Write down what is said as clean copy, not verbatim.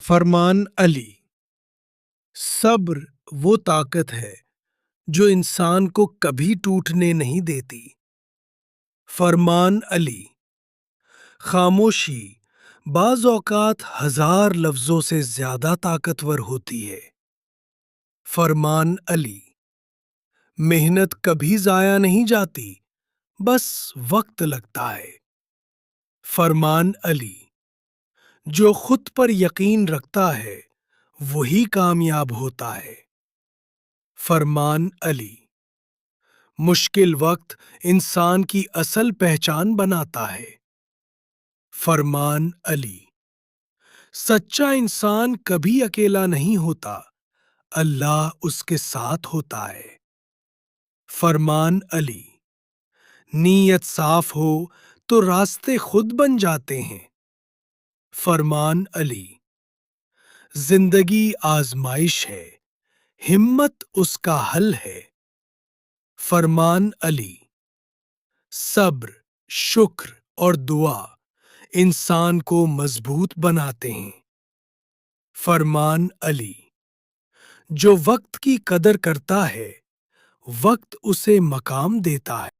فرمان علی۔ صبر وہ طاقت ہے جو انسان کو کبھی ٹوٹنے نہیں دیتی۔ فرمان علی۔ خاموشی بعض اوقات ہزار لفظوں سے زیادہ طاقتور ہوتی ہے۔ فرمان علی۔ محنت کبھی ضائع نہیں جاتی، بس وقت لگتا ہے۔ فرمان علی۔ جو خود پر یقین رکھتا ہے وہی کامیاب ہوتا ہے۔ فرمان علی۔ مشکل وقت انسان کی اصل پہچان بناتا ہے۔ فرمان علی۔ سچا انسان کبھی اکیلا نہیں ہوتا، اللہ اس کے ساتھ ہوتا ہے۔ فرمان علی۔ نیت صاف ہو تو راستے خود بن جاتے ہیں۔ فرمان علی۔ زندگی آزمائش ہے، ہمت اس کا حل ہے۔ فرمان علی۔ صبر، شکر اور دعا انسان کو مضبوط بناتے ہیں۔ فرمان علی۔ جو وقت کی قدر کرتا ہے وقت اسے مقام دیتا ہے۔